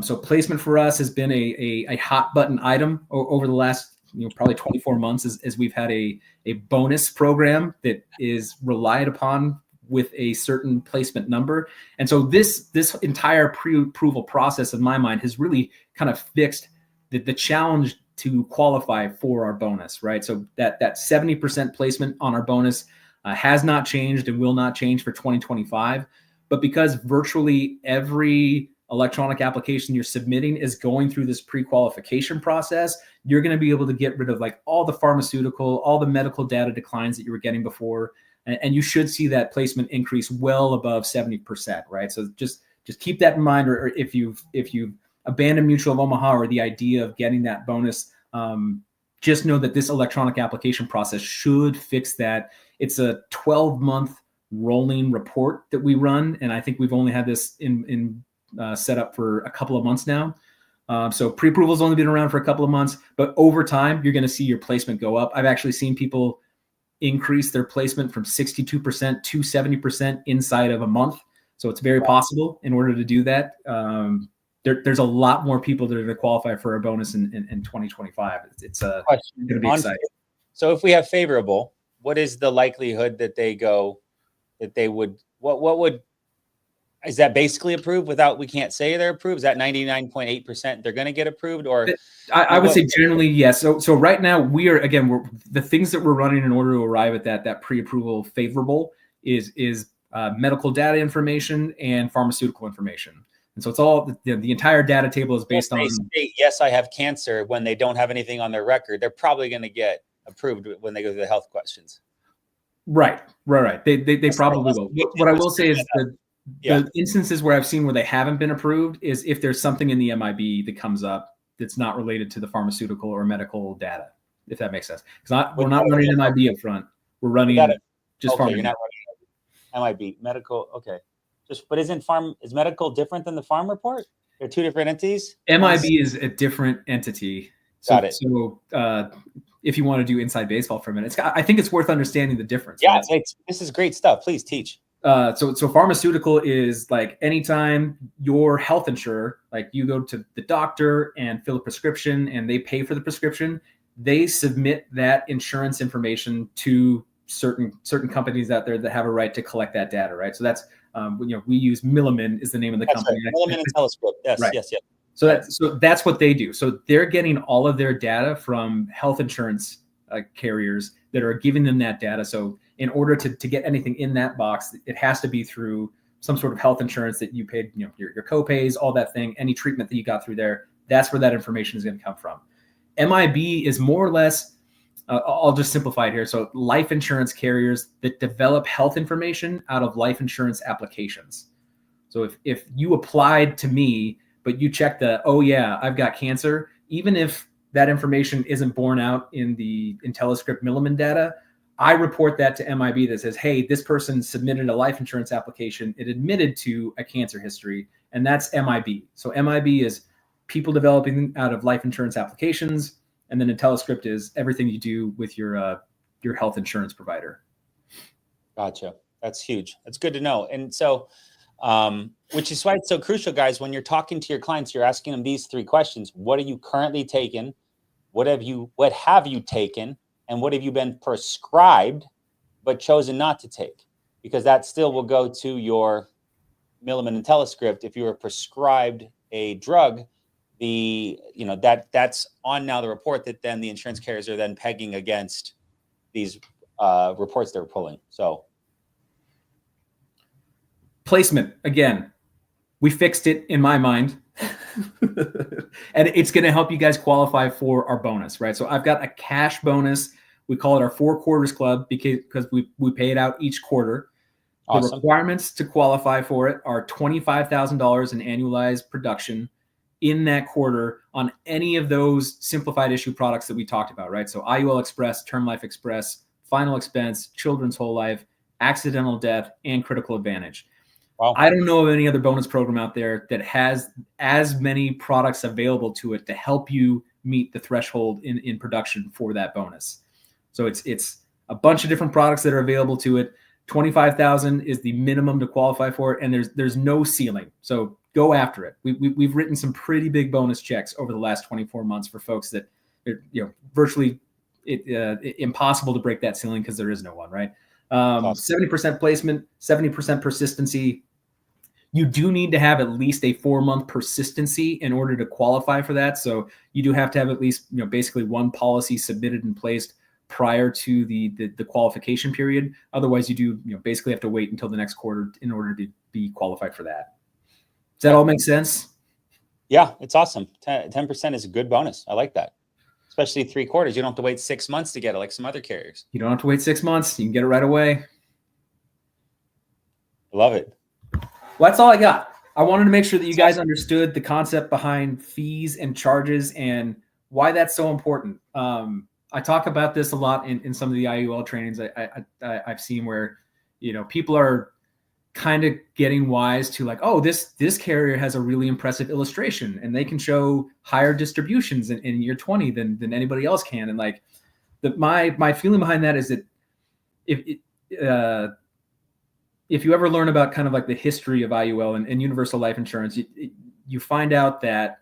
So placement for us has been a hot button item over the last probably 24 months as we've had a bonus program that is relied upon with a certain placement number. And so this entire pre-approval process, in my mind, has really kind of fixed the challenge to qualify for our bonus, right? So that 70% placement on our bonus has not changed and will not change for 2025. But because virtually every electronic application you're submitting is going through this pre-qualification process, you're going to be able to get rid of like all the pharmaceutical, all the medical data declines that you were getting before. And you should see that placement increase well above 70%, right? So just keep that in mind, or if you've abandoned Mutual of Omaha or the idea of getting that bonus, just know that this electronic application process should fix that. It's a 12-month rolling report that we run, and I think we've only had this in set up for a couple of months now. So pre-approval's only been around for a couple of months, but over time, you're going to see your placement go up. I've actually seen people increase their placement from 62% to 70% inside of a month. So it's very possible in order to do that. There's a lot more people that are going to qualify for a bonus in 2025. It's going to be exciting. So if we have favorable, what is the likelihood that what would, is that basically approved without, we can't say they're approved? Is that 99.8% they're going to get approved? Or I would say generally, yes. So right now we're the things that we're running in order to arrive at that pre-approval favorable is medical data information and pharmaceutical information. And so it's all the entire data table is based on. State, yes, I have cancer when they don't have anything on their record. They're probably going to get approved when they go through the health questions. Right. They probably will. What I will say is the instances where I've seen where they haven't been approved is if there's something in the MIB that comes up that's not related to the pharmaceutical or medical data, if that makes sense. Because we're not running MIB up front. We're running just pharma. You're not running MIB, medical. Okay. But is medical different than the farm report? They're two different entities? MIB is a different entity. Got it. So if you want to do inside baseball for a minute, I think it's worth understanding the difference. Yeah, right? This is great stuff. Please teach. So pharmaceutical is like anytime your health insurer, like you go to the doctor and fill a prescription and they pay for the prescription, they submit that insurance information to certain companies out there that have a right to collect that data, right? So that's we use Milliman is the name of the company. Right. Milliman and Telescope. Yes, right. Yes. So that's what they do. So they're getting all of their data from health insurance carriers that are giving them that data. So in order to get anything in that box, it has to be through some sort of health insurance that you paid, your co-pays, all that thing, any treatment that you got through there. That's where that information is going to come from. MIB is more or less, I'll just simplify it here. So life insurance carriers that develop health information out of life insurance applications. So if you applied to me, but you checked I've got cancer, even if that information isn't borne out in the IntelliScript Milliman data, I report that to MIB that says, hey, this person submitted a life insurance application. It admitted to a cancer history, and that's MIB. So MIB is people developing out of life insurance applications, and then IntelliScript is everything you do with your health insurance provider. Gotcha. That's huge. That's good to know. And so, which is why it's so crucial, guys, when you're talking to your clients, you're asking them these 3 questions. What are you currently taking? What have you taken? And what have you been prescribed but chosen not to take? Because that still will go to your Milliman IntelliScript. If you were prescribed a drug, that's on now the report that then the insurance carriers are then pegging against these reports they're pulling. So placement, again, we fixed it in my mind. And it's going to help you guys qualify for our bonus, right? So I've got a cash bonus. We call it our 4 quarters club because we pay it out each quarter. Awesome. The requirements to qualify for it are $25,000 in annualized production in that quarter on any of those simplified issue products that we talked about, right? So IUL Express, Term Life Express, Final Expense, Children's Whole Life, Accidental Death, and Critical Advantage. Wow. I don't know of any other bonus program out there that has as many products available to it to help you meet the threshold in production for that bonus. So it's a bunch of different products that are available to it. 25,000 is the minimum to qualify for it, and there's no ceiling. So go after it. We've written some pretty big bonus checks over the last 24 months for folks that virtually impossible to break that ceiling because there is no one, right? 70% placement, 70% persistency. You do need to have at least a 4-month persistency in order to qualify for that. So you do have to have at least, basically one policy submitted and placed prior to the qualification period. Otherwise, you do basically have to wait until the next quarter in order to be qualified for that. Does that all make sense? Yeah, it's awesome. 10% is a good bonus. I like that. Especially 3 quarters. You don't have to wait 6 months to get it like some other carriers. You don't have to wait 6 months. You can get it right away. Love it. Well, that's all I got. I wanted to make sure that you guys understood the concept behind fees and charges and why that's so important. I talk about this a lot in some of the IUL trainings I've seen where, people are kind of getting wise to like, oh, this carrier has a really impressive illustration and they can show higher distributions in year 20 than anybody else can. And like my feeling behind that is that if you ever learn about kind of like the history of IUL and universal life insurance, you find out that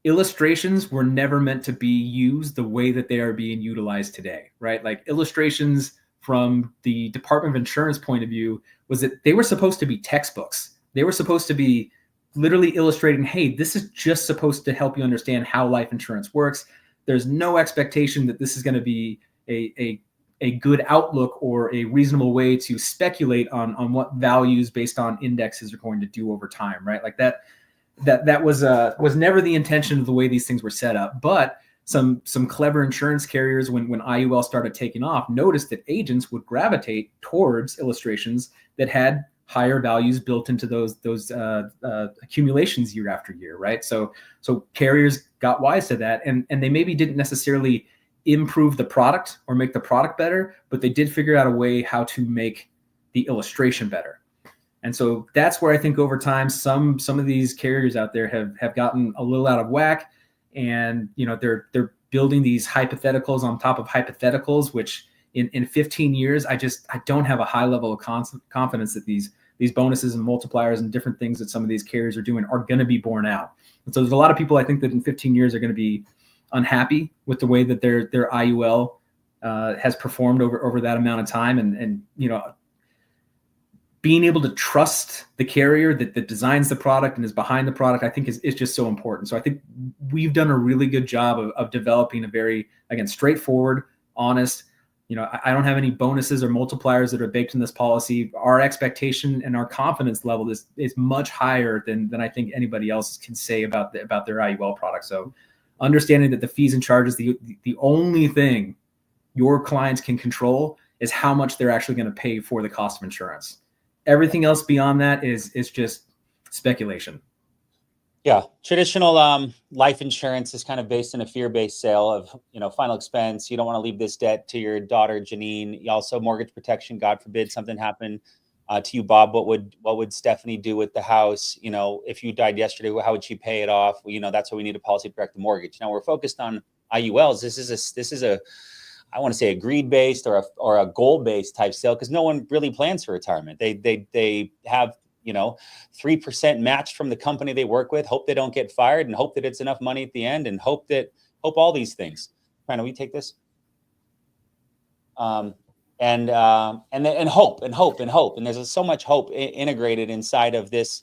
illustrations were never meant to be used the way that they are being utilized today, right? Like illustrations from the Department of Insurance point of view was that they were supposed to be textbooks. They were supposed to be literally illustrating, hey, this is just supposed to help you understand how life insurance works. There's no expectation that this is going to be a good outlook or a reasonable way to speculate on what values based on indexes are going to do over time, right? Like that was never the intention of the way these things were set up. But some clever insurance carriers, when IUL started taking off, noticed that agents would gravitate towards illustrations that had higher values built into those accumulations year after year, right? So carriers got wise to that, and they maybe didn't necessarily improve the product or make the product better, but they did figure out a way how to make the illustration better. And so that's where I think over time, some of these carriers out there have gotten a little out of whack, and they're building these hypotheticals on top of hypotheticals, which in 15 years, I don't have a high level of confidence that these bonuses and multipliers and different things that some of these carriers are doing are going to be borne out. And so there's a lot of people I think that in 15 years are going to be unhappy with the way that their IUL has performed over that amount of time, and being able to trust the carrier that designs the product and is behind the product, I think is just so important. So I think we've done a really good job of developing a very, again, straightforward, honest, I don't have any bonuses or multipliers that are baked in this policy. Our expectation and our confidence level is much higher than I think anybody else can say about their IUL product. So understanding that the fees and charges, the only thing your clients can control is how much they're actually going to pay for the cost of insurance. Everything else beyond that is just speculation. Yeah, traditional life insurance is kind of based in a fear-based sale of, final expense. You don't want to leave this debt to your daughter, Janine. You also mortgage protection. God forbid something happened to you, Bob. What would Stephanie do with the house? If you died yesterday, how would she pay it off? That's why we need a policy to protect the mortgage. Now we're focused on IULs. This is a I want to say a greed-based or a goal-based type sale because no one really plans for retirement. They have 3% matched from the company they work with, hope they don't get fired, and hope that it's enough money at the end, and hope all these things. Brandon, will you take this? And hope and hope and hope, and there's so much hope integrated inside of this.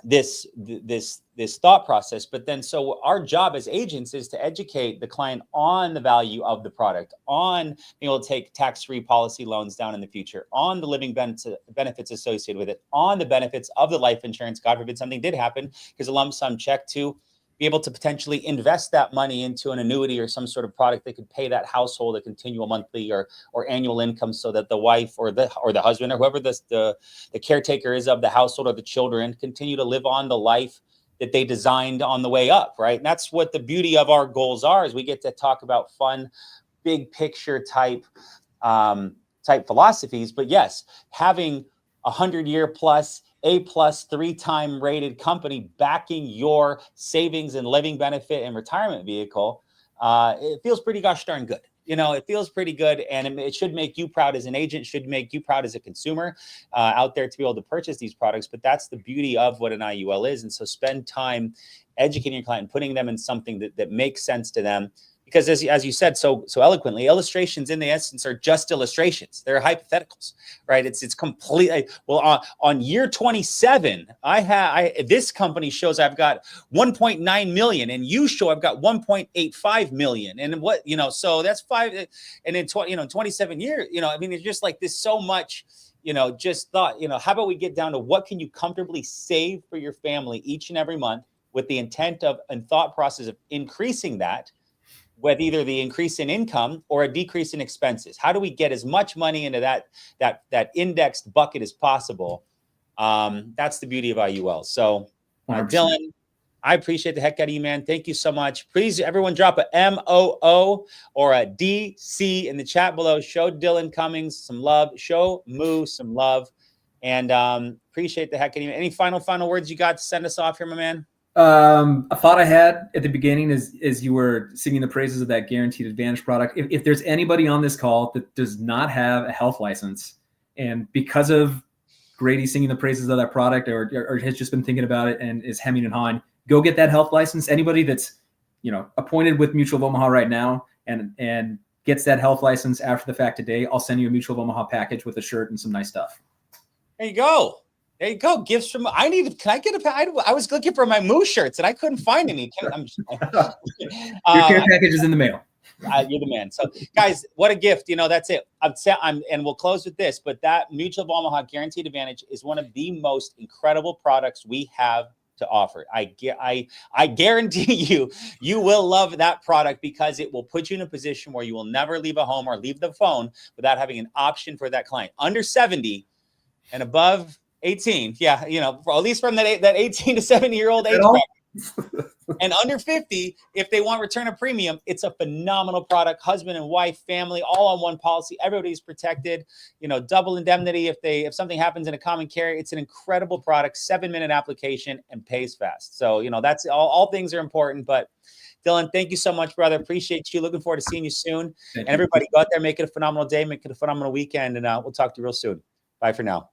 This thought process. But then, so our job as agents is to educate the client on the value of the product, on being able to take tax-free policy loans down in the future, on the living benefits associated with it, on the benefits of the life insurance, God forbid something did happen, because a lump sum check to be able to potentially invest that money into an annuity or some sort of product that could pay that household a continual monthly or annual income, so that the wife or the husband or whoever the caretaker is of the household or the children continue to live on the life that they designed on the way up, right? And that's what the beauty of our goals are, is we get to talk about fun, big picture type philosophies. But yes, having 100-year plus A+ 3-time rated company backing your savings and living benefit and retirement vehicle, it feels pretty gosh darn good. It feels pretty good, and it should make you proud as an agent, should make you proud as a consumer out there to be able to purchase these products. But that's the beauty of what an IUL is. And so spend time educating your client, putting them in something that makes sense to them. Because as you said so eloquently, illustrations in the essence are just illustrations. They're hypotheticals, right? It's completely, well, on year 27, this company shows I've got 1.9 million, and you show I've got 1.85 million. And so that's 5, and in 27 years, it's just like this so much, just thought, how about we get down to what can you comfortably save for your family each and every month with the intent of and thought process of increasing that, with either the increase in income or a decrease in expenses. How do we get as much money into that indexed bucket as possible? That's the beauty of IUL. So, Dylan, I appreciate the heck out of you, man. Thank you so much. Please, everyone, drop a MOO or a DC in the chat below. Show Dylan Cummings some love. Show Moo some love. And appreciate the heck out of you. Any final words you got to send us off here, my man? A thought I had at the beginning is you were singing the praises of that Guaranteed Advantage product. If there's anybody on this call that does not have a health license, and because of Grady singing the praises of that product or has just been thinking about it and is hemming and hawing, go get that health license. Anybody that's appointed with Mutual of Omaha right now and gets that health license after the fact today, I'll send you a Mutual of Omaha package with a shirt and some nice stuff. There you go. There you go. Gifts from I was looking for my Moo shirts and I couldn't find any. Your care package is in the mail. You're the man. So guys, what a gift. That's it. And we'll close with this, but that Mutual of Omaha Guaranteed Advantage is one of the most incredible products we have to offer. I guarantee you will love that product, because it will put you in a position where you will never leave a home or leave the phone without having an option for that client. Under 70 and above 18, yeah, at least from that 18 to 70-year-old age bracket. And under 50, if they want return of premium, it's a phenomenal product. Husband and wife, family, all on one policy. Everybody's protected. Double indemnity if something happens in a common carrier. It's an incredible product. 7-minute application and pays fast. So that's all things are important. But Dylan, thank you so much, brother. Appreciate you. Looking forward to seeing you soon. And everybody, go out there, make it a phenomenal day, make it a phenomenal weekend, and we'll talk to you real soon. Bye for now.